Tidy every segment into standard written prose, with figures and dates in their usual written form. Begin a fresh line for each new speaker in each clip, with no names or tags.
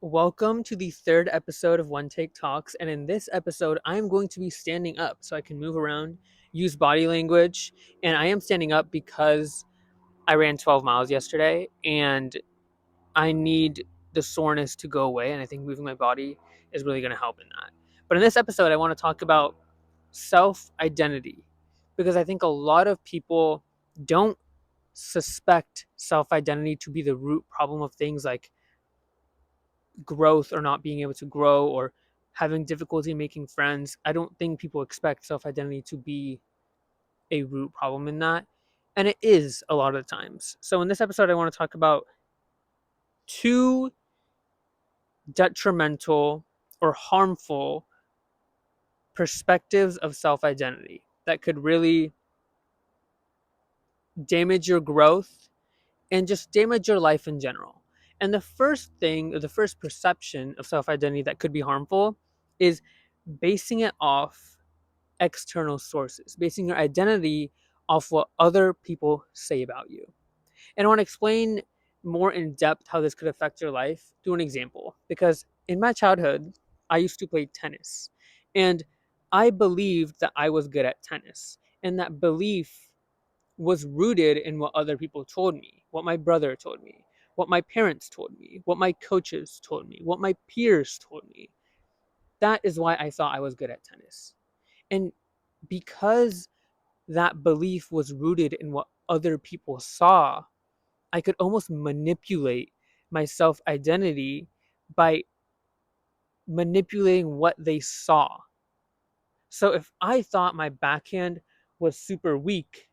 Welcome to the third episode of One Take Talks. And in this episode, I'm going to be standing up so I can move around, use body language. And I am standing up because I ran 12 miles yesterday and I need the soreness to go away. And I think moving my body is really going to help in that. But in this episode, I want to talk about self identity because I think a lot of people don't suspect self identity to be the root problem of things like growth or not being able to grow or having difficulty making friends. I don't think people expect self identity to be a root problem in that. And it is a lot of the times. So, in this episode, I want to talk about two detrimental or harmful perspectives of self identity that could really damage your growth and just damage your life in general. And the first thing, or the first perception of self identity that could be harmful is basing it off external sources, basing your identity off what other people say about you. And I want to explain more in depth how this could affect your life through an example. Because in my childhood, I used to play tennis. And I believed that I was good at tennis. And that belief was rooted in what other people told me, what my brother told me, what my parents told me, what my coaches told me, what my peers told me. That is why I thought I was good at tennis. And because that belief was rooted in what other people saw, I could almost manipulate my self identity by manipulating what they saw. So if I thought my backhand was super weak,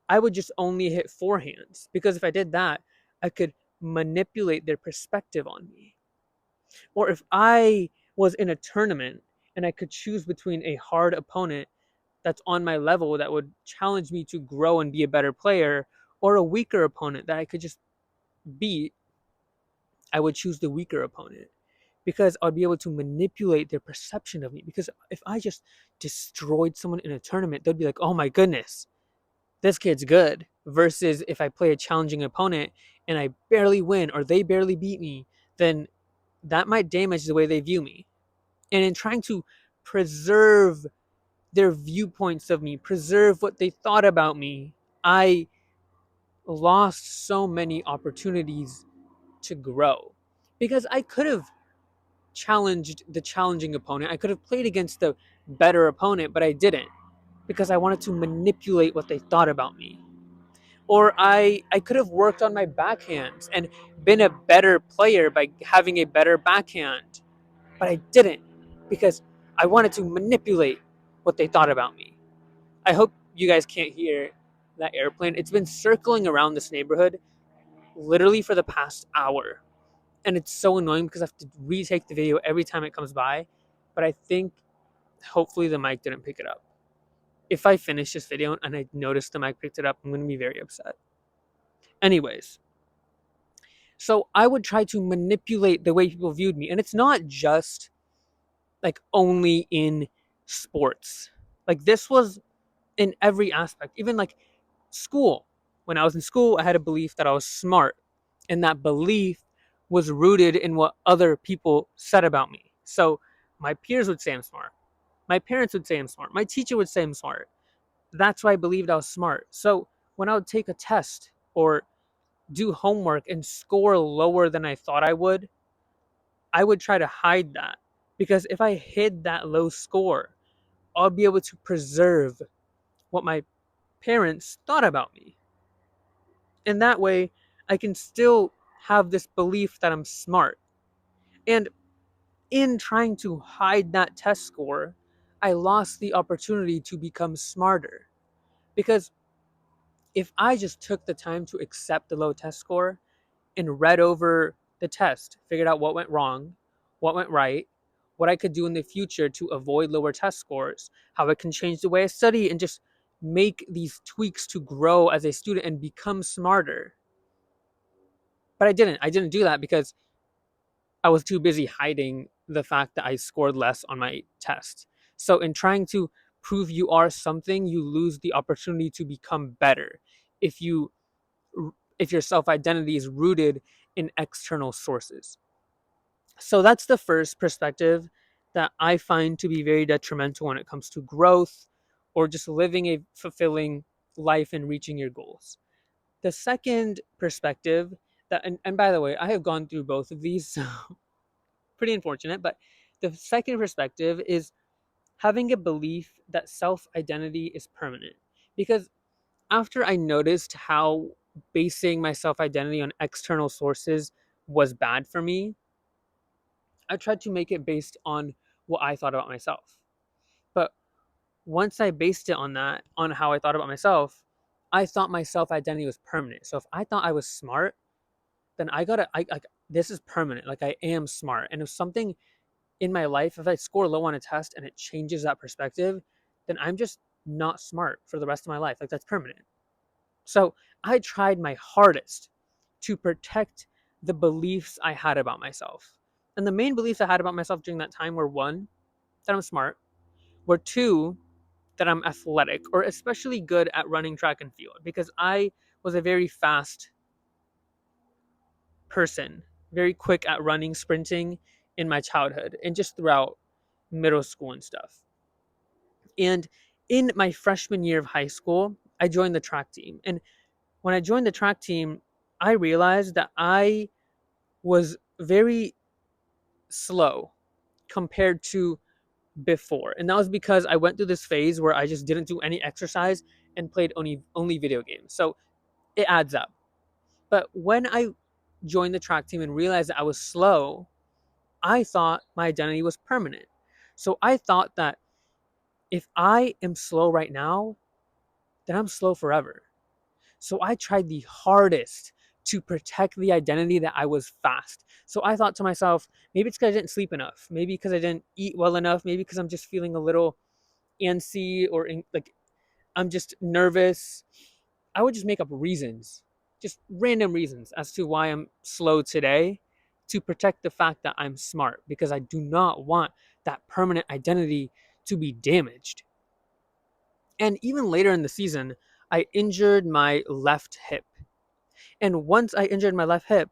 I would just only hit forehands because if I did that, I could manipulate their perspective on me. Or if I was in a tournament and I could choose between a hard opponent that's on my level that would challenge me to grow and be a better player or a weaker opponent that I could just beat, I would choose the weaker opponent because I'd be able to manipulate their perception of me. Because if I just destroyed someone in a tournament, they'd be like, oh my goodness, this kid's good. Versus if I play a challenging opponent and I barely win or they barely beat me, then that might damage the way they view me. And in trying to preserve their viewpoints of me, preserve what they thought about me, I lost so many opportunities to grow because I could have challenged the challenging opponent. I could have played against the better opponent, but I didn't because I wanted to manipulate what they thought about me. Or I could have worked on my backhands and been a better player by having a better backhand, but I didn't because I wanted to manipulate what they thought about me. I hope you guys can't hear that airplane. It's been circling around this neighborhood literally for the past hour. And it's so annoying because I have to retake the video every time it comes by. But I think hopefully the mic didn't pick it up. If I finish this video and I notice the mic picked it up, I'm going to be very upset. Anyways, so I would try to manipulate the way people viewed me. And it's not just like only in sports. Like this was in every aspect, even like school. When I was in school, I had a belief that I was smart, and that belief was rooted in what other people said about me. So my peers would say I'm smart. My parents would say I'm smart. My teacher would say I'm smart. That's why I believed I was smart. So when I would take a test or do homework and score lower than I thought I would try to hide that. Because if I hid that low score, I'll be able to preserve what my parents thought about me. And that way, I can still have this belief that I'm smart. And in trying to hide that test score, I lost the opportunity to become smarter. Because if I just took the time to accept the low test score and read over the test, figured out what went wrong, what went right, what I could do in the future to avoid lower test scores, how I can change the way I study, and just make these tweaks to grow as a student and become smarter. But I didn't. I didn't do that because I was too busy hiding the fact that I scored less on my test. So in trying to prove you are something, you lose the opportunity to become better. If you if your self-identity is rooted in external sources. So that's the first perspective that I find to be very detrimental when it comes to growth or just living a fulfilling life and reaching your goals. The second perspective that, and by the way, I have gone through both of these, so pretty unfortunate, but the second perspective is having a belief that self identity is permanent. Because after I noticed how basing my self identity on external sources was bad for me, I tried to make it based on what I thought about myself. But once I based it on that, on how I thought about myself, I thought my self identity was permanent. So if I thought I was smart, then I gotta, I like this is permanent. Like I am smart, and if something in my life, if I score low on a test and it changes that perspective, then I'm just not smart for the rest of my life. Like that's permanent. So I tried my hardest to protect the beliefs I had about myself. And the main beliefs I had about myself during that time were one, that I'm smart, were two, that I'm athletic or especially good at running track and field because I was a very fast person, very quick at running, sprinting in my childhood and just throughout middle school and stuff. And in my freshman year of high school, I joined the track team. And when I joined the track team, I realized that I was very slow compared to before. And that was because I went through this phase where I just didn't do any exercise and played only video games. So it adds up. But when I joined the track team and realized that I was slow, I thought my identity was permanent. So I thought that if I am slow right now, then I'm slow forever. So I tried the hardest to protect the identity that I was fast. So I thought to myself, maybe it's because I didn't sleep enough. Maybe because I didn't eat well enough. Maybe because I'm just feeling a little antsy or like I'm just nervous. I would just make up reasons, just random reasons as to why I'm slow today to protect the fact that I'm smart because I do not want that permanent identity to be damaged. And even later in the season, I injured my left hip. And once I injured my left hip,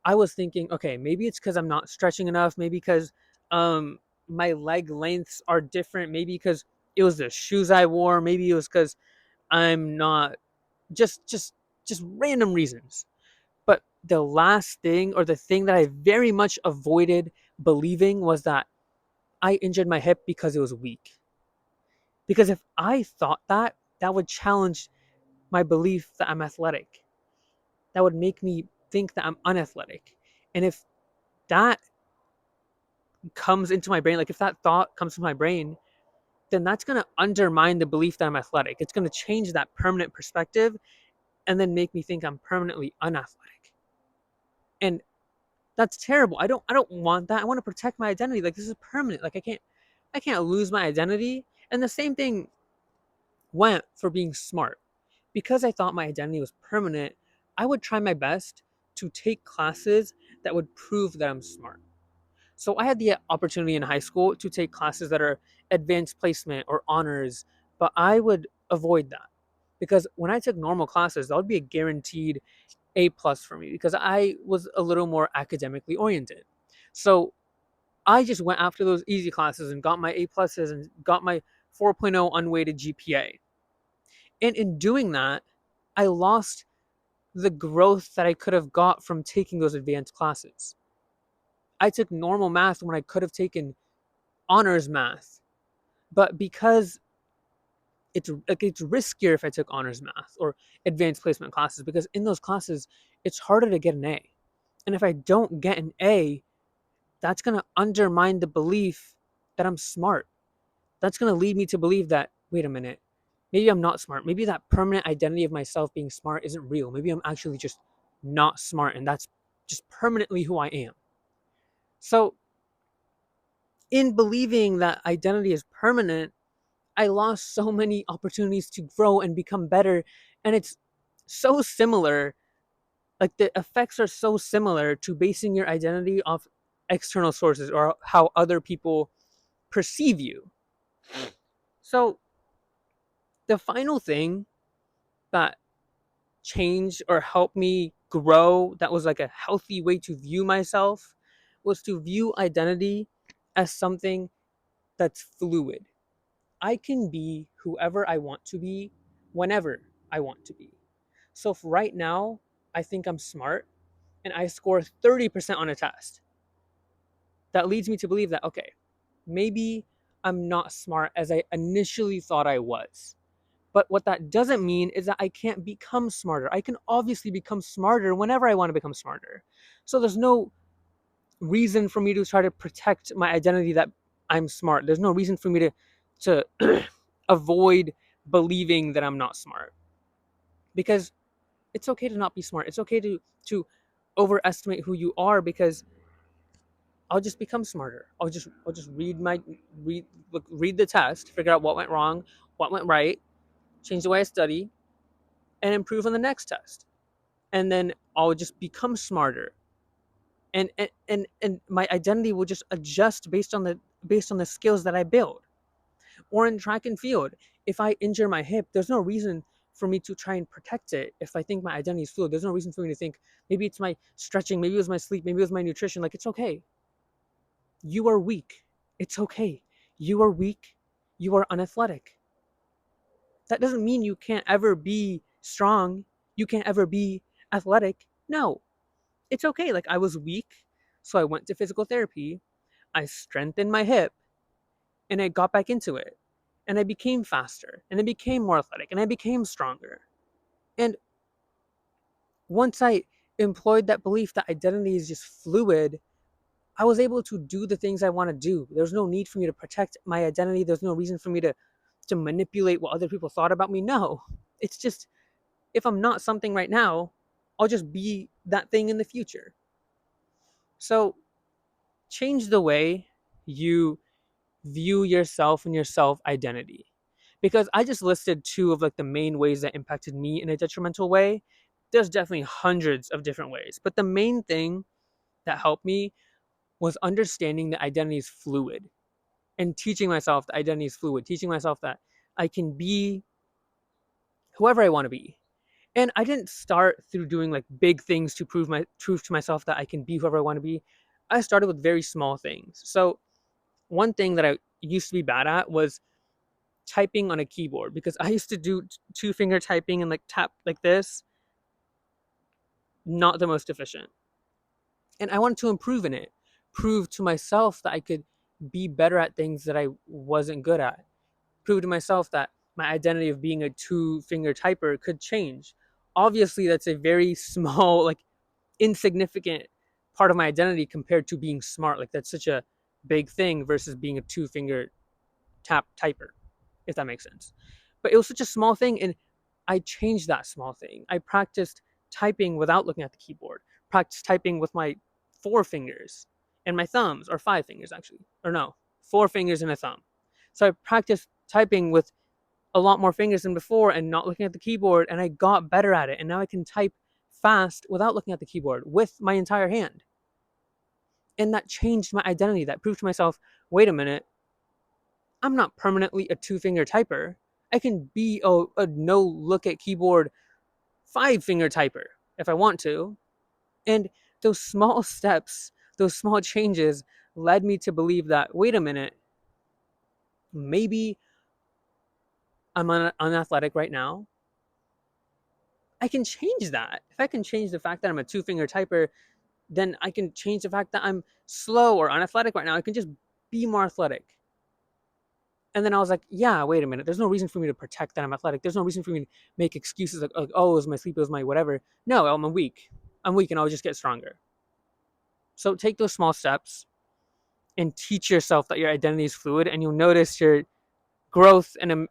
I was thinking, okay, maybe it's because I'm not stretching enough. Maybe because um, my leg lengths are different. Maybe because it was the shoes I wore. Maybe it was because I'm not just random reasons. But the last thing or the thing that I very much avoided believing was that I injured my hip because it was weak. Because if I thought that, that would challenge my belief that I'm athletic. That would make me think that I'm unathletic. And if that comes into my brain, like if that thought comes to my brain, then that's going to undermine the belief that I'm athletic. It's going to change that permanent perspective and then make me think I'm permanently unathletic. And that's terrible. I don't want that. I want to protect my identity. Like this is permanent. Like I can't lose my identity. And the same thing went for being smart. Because I thought my identity was permanent, I would try my best to take classes that would prove that I'm smart. So I had the opportunity in high school to take classes that are advanced placement or honors, but I would avoid that because when I took normal classes, that would be a guaranteed A plus for me because I was a little more academically oriented. So I just went after those easy classes and got my A pluses and got my 4.0 unweighted GPA. And in doing that, I lost the growth that I could have got from taking those advanced classes. I took normal math when I could have taken honors math, but because it's riskier if I took honors math or advanced placement classes because in those classes it's harder to get an A. And if I don't get an A, that's going to undermine the belief that I'm smart. That's going to lead me to believe that wait a minute, maybe I'm not smart. Maybe that permanent identity of myself being smart isn't real. Maybe I'm actually just not smart and that's just permanently who I am. So, in believing that identity is permanent, I lost so many opportunities to grow and become better. And it's so similar, like the effects are so similar to basing your identity off external sources or how other people perceive you. So, the final thing that changed or helped me grow that was like a healthy way to view myself was to view identity as something that's fluid. I can be whoever I want to be whenever I want to be. So if right now I think I'm smart and I score 30% on a test, that leads me to believe that, okay, maybe I'm not smart as I initially thought I was. But what that doesn't mean is that I can't become smarter. I can obviously become smarter whenever I want to become smarter. So there's no reason for me to try to protect my identity that I'm smart. There's no reason for me to avoid believing that I'm not smart. Because it's okay to not be smart. It's okay to overestimate who you are, because I'll just become smarter. I'll just read the test, figure out what went wrong, what went right, change the way I study, and improve on the next test. And then I'll just become smarter. And my identity will just adjust based on the skills that I build. Or in track and field, if I injure my hip, there's no reason for me to try and protect it. If I think my identity is fluid, there's no reason for me to think maybe it's my stretching, maybe it was my sleep, maybe it was my nutrition. Like, it's okay. You are weak. It's okay. You are weak. You are unathletic. That doesn't mean you can't ever be strong. You can't ever be athletic. No, it's okay. Like, I was weak, so I went to physical therapy. I strengthened my hip, and I got back into it. And I became faster, and I became more athletic, and I became stronger. And once I employed that belief that identity is just fluid, I was able to do the things I want to do. There's no need for me to protect my identity. There's no reason for me to manipulate what other people thought about me. No, it's just, if I'm not something right now, I'll just be that thing in the future. So change the way you view yourself and your self identity. Because I just listed two of like the main ways that impacted me in a detrimental way. There's definitely hundreds of different ways, but the main thing that helped me was understanding that identity is fluid, and teaching myself that identity is fluid, teaching myself that I can be whoever I want to be. And I didn't start through doing like big things to prove to myself that I can be whoever I want to be. I started with very small things. So one thing that I used to be bad at was typing on a keyboard, because I used to do two finger typing and like tap like this, not the most efficient. And I wanted to improve in it, prove to myself that I could be better at things that I wasn't good at, prove to myself that my identity of being a two finger typer could change. Obviously, that's a very small, like insignificant part of my identity compared to being smart. Like, that's such a big thing versus being a two finger tap typer, if that makes sense. But it was such a small thing, and I changed that small thing. I practiced typing without looking at the keyboard, practiced typing with my four fingers and my thumbs, or five fingers actually, or no, four fingers and a thumb. So I practiced typing with a lot more fingers than before and not looking at the keyboard, and I got better at it. And now I can type fast without looking at the keyboard with my entire hand. And that changed my identity. That proved to myself, wait a minute, I'm not permanently a two finger typer. I can be a no look at keyboard five finger typer if I want to. And those small steps, those small changes led me to believe that, wait a minute, maybe I'm unathletic right now. I can change that. If I can change the fact that I'm a two finger typer, then I can change the fact that I'm slow or unathletic right now. I can just be more athletic. And then I was like, yeah, wait a minute. There's no reason for me to protect that I'm athletic. There's no reason for me to make excuses like oh, it was my sleep, it was my whatever. No, I'm weak. I'm weak, and I'll just get stronger. So take those small steps and teach yourself that your identity is fluid, and you'll notice your growth and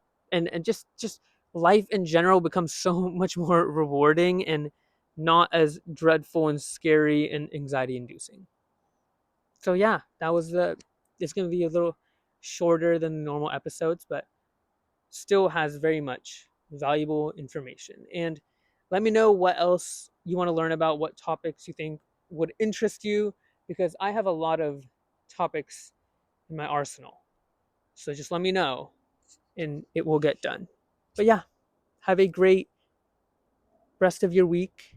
just life in general becomes so much more rewarding and not as dreadful and scary and anxiety inducing. So yeah, that was the it's going to be a little shorter than the normal episodes, but still has very much valuable information. And let me know what else you want to learn about, what topics you think would interest you, because I have a lot of topics in my arsenal. So just let me know and it will get done. But yeah, have a great rest of your week,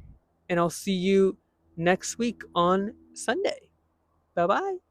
and I'll see you next week on Sunday. Bye bye.